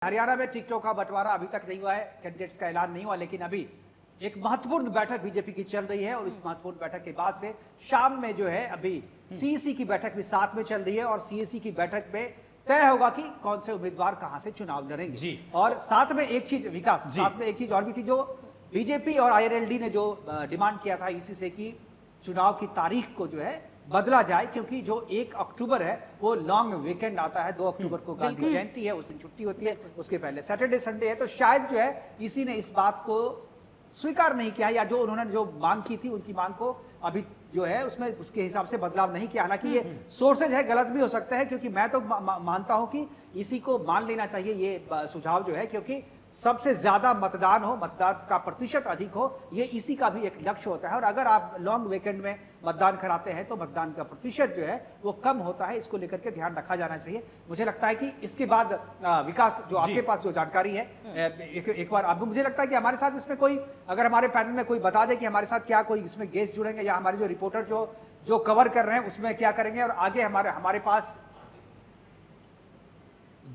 हरियाणा में टिकटों का बंटवारा अभी तक नहीं हुआ है, कैंडिडेट्स का ऐलान नहीं हुआ, लेकिन अभी एक महत्वपूर्ण बैठक बीजेपी की चल रही है और इस महत्वपूर्ण बैठक के बाद से शाम में जो है अभी सीईसी की बैठक भी साथ में चल रही है और सीईसी की बैठक में तय होगा कि कौन से उम्मीदवार कहां से चुनाव लड़ेंगे। जी। और साथ में एक चीज विकास, साथ में एक चीज और भी थी जो बीजेपी और आईआरएलडी ने जो डिमांड किया था ईसी से कि चुनाव की तारीख को जो है बदला जाए, क्योंकि जो 1 अक्टूबर है वो लॉन्ग वीकेंड आता है, 2 अक्टूबर को गांधी जयंती है, उस दिन छुट्टी होती है, उसके पहले सैटरडे संडे है, तो शायद जो है इसी ने इस बात को स्वीकार नहीं किया या जो उन्होंने जो मांग की थी उनकी मांग को अभी जो है उसमें उसके हिसाब से बदलाव नहीं किया। हालांकि ये सोर्सेज है, गलत भी हो सकता है, क्योंकि मैं तो मानता हूं कि इसी को मान लेना चाहिए ये सुझाव जो है, क्योंकि सबसे ज्यादा मतदान हो, मतदान का प्रतिशत अधिक हो, ये इसी का भी एक लक्ष्य होता है। और अगर आप लॉन्ग वीकेंड में मतदान कराते हैं तो मतदान का प्रतिशत जो है वो कम होता है, इसको लेकर के ध्यान रखा जाना चाहिए। मुझे लगता है कि इसके बाद विकास जो आपके पास जो जानकारी है एक बार अब मुझे लगता है कि हमारे साथ इसमें कोई, अगर हमारे पैनल में कोई बता दे कि हमारे साथ क्या कोई इसमें गेस्ट जुड़ेंगे या हमारे जो रिपोर्टर जो कवर कर रहे हैं उसमें क्या करेंगे और आगे हमारे पास।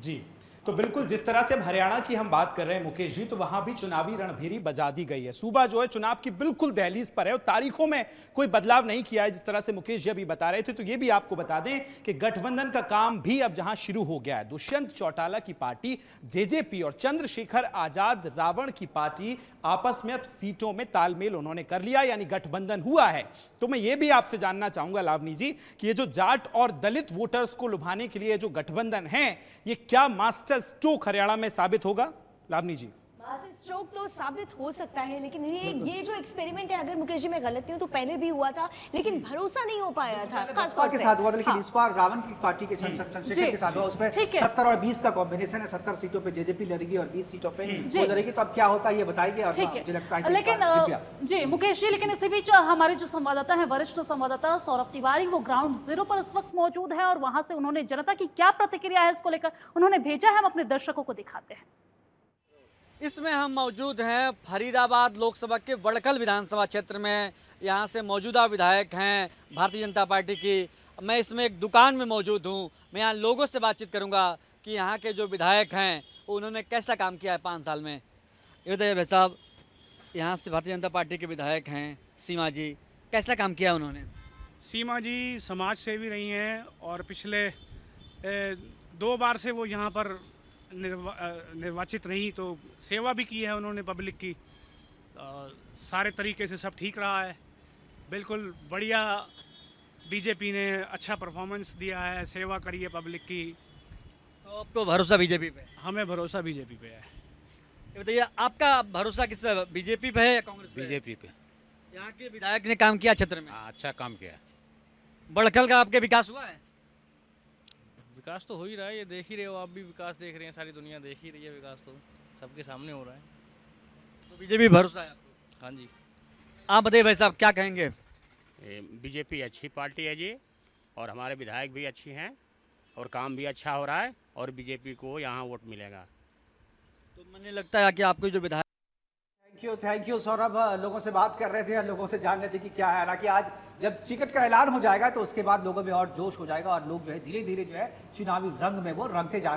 जी, तो बिल्कुल जिस तरह से अब हरियाणा की हम बात कर रहे हैं मुकेश जी, तो वहां भी चुनावी रणभेरी बजा दी गई है। सूबा जो है चुनाव की बिल्कुल दहलीज पर है और तारीखों में कोई बदलाव नहीं किया है, जिस तरह से मुकेश जी अभी बता रहे थे। तो ये भी आपको बता दें कि गठबंधन का काम भी अब जहां शुरू हो गया है, दुष्यंत चौटाला की पार्टी जेजेपी और चंद्रशेखर आजाद रावण की पार्टी आपस में अब सीटों में तालमेल उन्होंने कर लिया, यानी गठबंधन हुआ है। तो मैं ये भी आपसे जानना चाहूंगा लावनी जी कि ये जो जाट और दलित वोटर्स को लुभाने के लिए जो गठबंधन है, ये क्या मास्टर स्ट्रोक हरियाणा में साबित होगा? लावनी जी, मास्टर स्ट्रोक तो साबित हो सकता है, लेकिन ये जो एक्सपेरिमेंट है, अगर मुकेश जी मैं गलत नहीं हूं तो पहले भी हुआ था, लेकिन भरोसा नहीं हो पाया था खासतौर के से साथ हुआ था, लेकिन इस बार रावण की पार्टी के चंद्रशेखर के साथ हुआ, उसमें 70 और 20 का कॉम्बिनेशन है, 70 सीटों पे जेजेपी लड़ेगी और 20 सीटों पे वो लड़ेगी। तो अब क्या होता है ये बताएंगे और मुझे लगता है लेकिन जी मुकेश जी, लेकिन इसी बीच हमारे जो संवाददाता हैं, वरिष्ठ संवाददाता सौरभ तिवारी, वो ग्राउंड जीरो पर इस वक्त मौजूद है और वहां से उन्होंने जनता की क्या प्रतिक्रिया है इसको लेकर उन्होंने भेजा है, हम अपने दर्शकों को दिखाते हैं। इसमें हम मौजूद हैं फरीदाबाद लोकसभा के बड़कल विधानसभा क्षेत्र में। यहाँ से मौजूदा विधायक हैं भारतीय जनता पार्टी की। मैं इसमें एक दुकान में मौजूद हूँ। मैं यहाँ लोगों से बातचीत करूँगा कि यहाँ के जो विधायक हैं उन्होंने कैसा काम किया है 5 साल में। ये बताइए भाई साहब, यहाँ से भारतीय जनता पार्टी के विधायक हैं सीमा जी, कैसा काम किया उन्होंने? सीमा जी समाज सेवी रही हैं और पिछले 2 बार से वो यहाँ पर निर्वाचित रही, तो सेवा भी की है उन्होंने पब्लिक की। सारे तरीके से सब ठीक रहा है, बिल्कुल बढ़िया। बीजेपी ने अच्छा परफॉर्मेंस दिया है, सेवा करी है पब्लिक की। तो आपको भरोसा बीजेपी पे? हमें भरोसा बीजेपी पे है। ये बताइए आपका भरोसा किस पे, बीजेपी पे है या कांग्रेस पे? बीजेपी पे। यहाँ के विधायक ने काम किया क्षेत्र में? हाँ, अच्छा काम किया। बड़कल का आपके विकास हुआ है? विकास तो हो ही रहा है, ये देख ही रहे हो, आप भी विकास देख रहे हैं, सारी दुनिया देख ही रही है, विकास तो सबके सामने हो रहा है। तो बीजेपी भरोसा है आपको? हाँ जी। आप बताइए भाई साहब क्या कहेंगे? बीजेपी अच्छी पार्टी है जी, और हमारे विधायक भी अच्छी हैं और काम भी अच्छा हो रहा है और बीजेपी को यहाँ वोट मिलेगा। तो मुझे लगता है कि आपके जो विधायक। Thank you Saurabh. लोगों से बात कर रहे थे और लोगों से जान रहे थे कि क्या है। हालांकि आज जब टिकट का ऐलान हो जाएगा तो उसके बाद लोगों में और जोश हो जाएगा और लोग जो है धीरे धीरे जो है चुनावी रंग में वो रंगते जा रहे हैं।